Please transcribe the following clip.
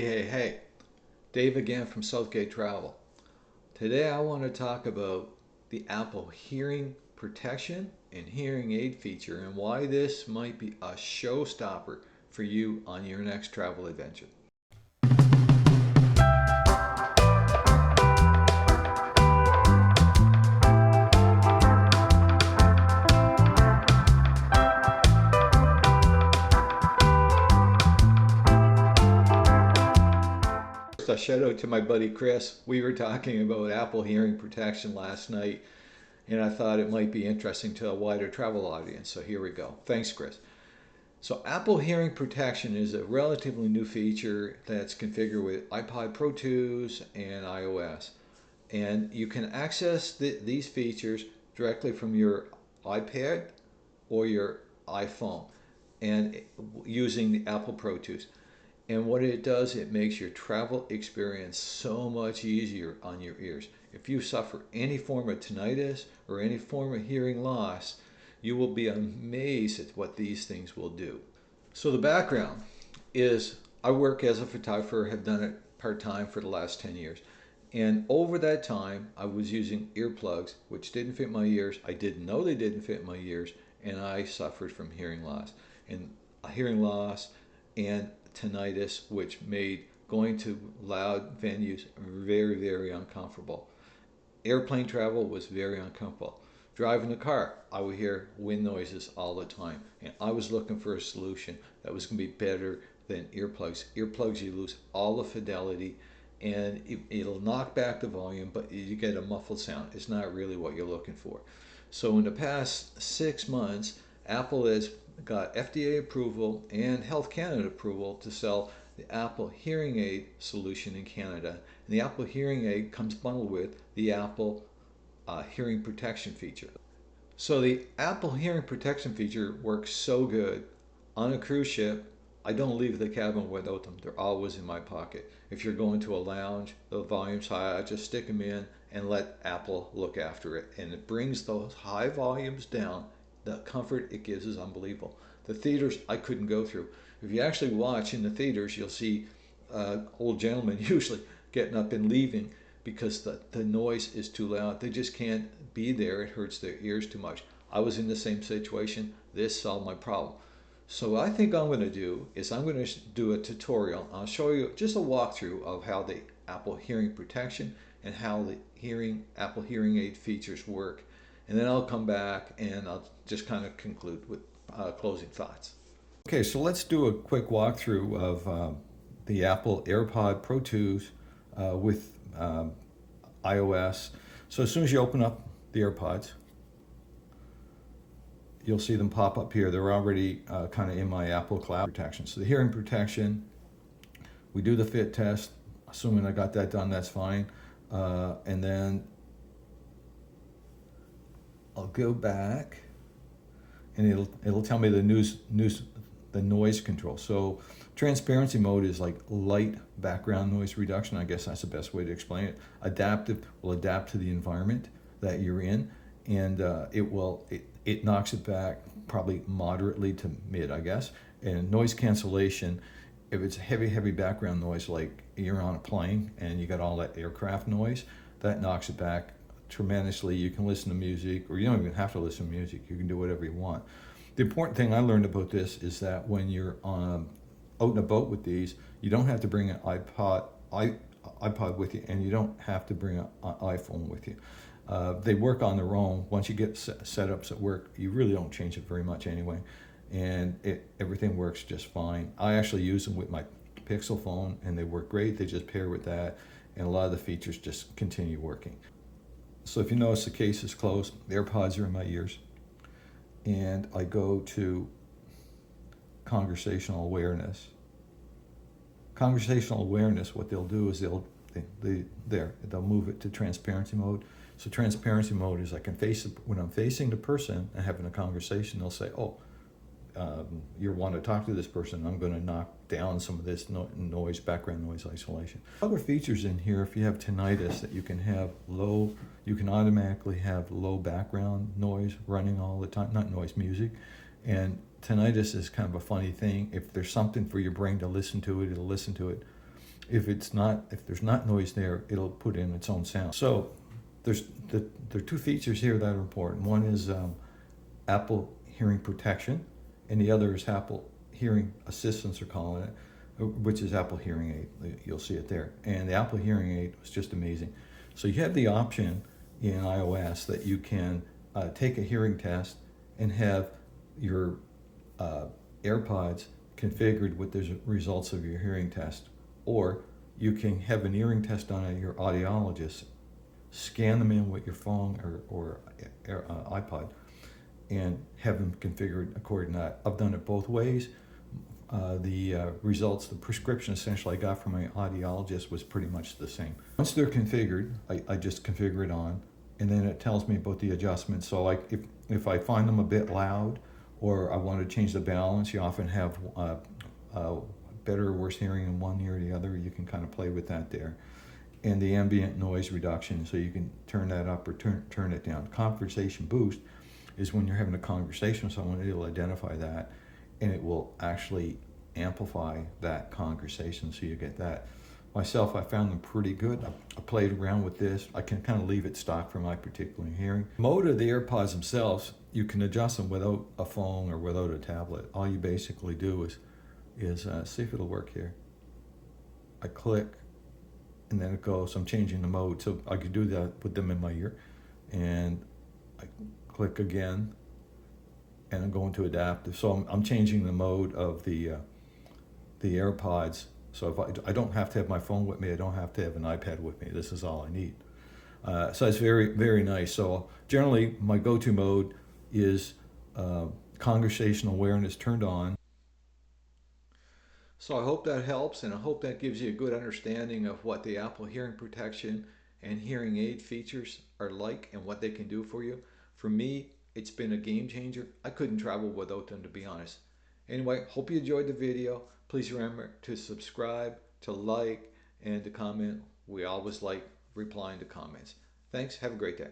Hey, Dave again from Southgate Travel. Today I want to talk about the Apple hearing protection and hearing aid feature and why this might be a showstopper for you on your next travel adventure. A shout out to my buddy Chris. We were talking about Apple hearing protection last night, and I thought it might be interesting to a wider travel audience. So here we go. Thanks, Chris. So Apple Hearing Protection is a relatively new feature that's configured with iPod Pro 2s and iOS. And you can access these features directly from your iPad or your iPhone and using the Apple Pro 2s. And what it does, it makes your travel experience so much easier on your ears. If you suffer any form of tinnitus or any form of hearing loss, you will be amazed at what these things will do. So the background is I work as a photographer, have done it part-time for the last 10 years. And over that time, I was using earplugs, which didn't fit my ears. I didn't know they didn't fit my ears, and I suffered from hearing loss. And hearing loss and tinnitus, which made going to loud venues very, very uncomfortable. Airplane travel was very uncomfortable. Driving the car, I would hear wind noises all the time. And I was looking for a solution that was going to be better than earplugs. Earplugs, you lose all the fidelity and it'll knock back the volume, but you get a muffled sound. It's not really what you're looking for. So in the past 6 months, Apple has got FDA approval and Health Canada approval to sell the Apple hearing aid solution in Canada. And the Apple hearing aid comes bundled with the Apple hearing protection feature. So the Apple hearing protection feature works so good on a cruise ship. I don't leave the cabin without them. They're always in my pocket. If you're going to a lounge, the volume's high, I just stick them in and let Apple look after it. And it brings those high volumes down. The comfort it gives is unbelievable. The theaters I couldn't go through. If you actually watch in the theaters, you'll see old gentlemen usually getting up and leaving because the noise is too loud. They just can't be there. It hurts their ears too much. I was in the same situation. This solved my problem. So what I think I'm going to do is I'm going to do a tutorial. I'll show you just a walkthrough of how the Apple hearing protection and how the Apple hearing aid features work. And then I'll come back and I'll just kind of conclude with closing thoughts. Okay, so let's do a quick walkthrough of the Apple AirPod Pro 2s with iOS. So as soon as you open up the AirPods, you'll see them pop up here. They're already kind of in my Apple Cloud protection. So the hearing protection, we do the fit test. Assuming I got that done, that's fine. And then I'll go back and it'll tell me the noise control. So transparency mode is like light background noise reduction. I guess that's the best way to explain it. Adaptive will adapt to the environment that you're in, and it knocks it back probably moderately to mid, I guess. And noise cancellation, if it's heavy background noise, like you're on a plane and you got all that aircraft noise, that knocks it back tremendously. You can listen to music, or you don't even have to listen to music. You can do whatever you want. The important thing I learned about this is that when you're out in a boat with these, you don't have to bring an iPod with you, and you don't have to bring an iPhone with you. They work on their own. Once you get setups that work, you really don't change it very much anyway, and everything works just fine. I actually use them with my Pixel phone, and they work great. They just pair with that, and a lot of the features just continue working. So if you notice, the case is closed. The AirPods are in my ears, and I go to conversational awareness. Conversational awareness, what they'll do is they'll move it to transparency mode. So transparency mode is when I'm facing the person and having a conversation, they'll say, "Oh, you want to talk to this person, I'm going to knock down some of this noise, background noise isolation." Other features in here, if you have tinnitus, that you can automatically have low background noise running all the time, not noise, music. And tinnitus is kind of a funny thing. If there's something for your brain to listen to it, it'll listen to it. If there's not noise there, it'll put in its own sound. So there's there are two features here that are important. One is Apple Hearing Protection, and the other is Apple Hearing Assistance, they're calling it, which is Apple Hearing Aid. You'll see it there. And the Apple Hearing Aid was just amazing. So you have the option in iOS that you can take a hearing test and have your AirPods configured with the results of your hearing test. Or you can have an hearing test done at your audiologist, scan them in with your phone or iPod, and have them configured according to that. I've done it both ways. The results, the prescription essentially I got from my audiologist was pretty much the same. Once they're configured, I just configure it on, and then it tells me about the adjustments. So like if I find them a bit loud, or I want to change the balance, you often have better or worse hearing in one ear or the other. You can kind of play with that there. And the ambient noise reduction, so you can turn that up or turn it down. Conversation boost is when you're having a conversation with someone, it'll identify that, and it will actually amplify that conversation, so you get that. Myself, I found them pretty good. I played around with this. I can kind of leave it stock for my particular hearing. Mode of the AirPods themselves, you can adjust them without a phone or without a tablet. All you basically do is see if it'll work here. I click, and then it goes. I'm changing the mode, so I could do that with them in my ear, and I click again, and I'm going to adaptive. So I'm changing the mode of the AirPods. So if I don't have to have my phone with me, I don't have to have an iPad with me. This is all I need. So it's very, very nice. So generally, my go-to mode is conversational awareness turned on. So I hope that helps, and I hope that gives you a good understanding of what the Apple hearing protection and hearing aid features are like and what they can do for you. For me, it's been a game changer. I couldn't travel without them, to be honest. Anyway, hope you enjoyed the video. Please remember to subscribe, to like, and to comment. We always like replying to comments. Thanks. Have a great day.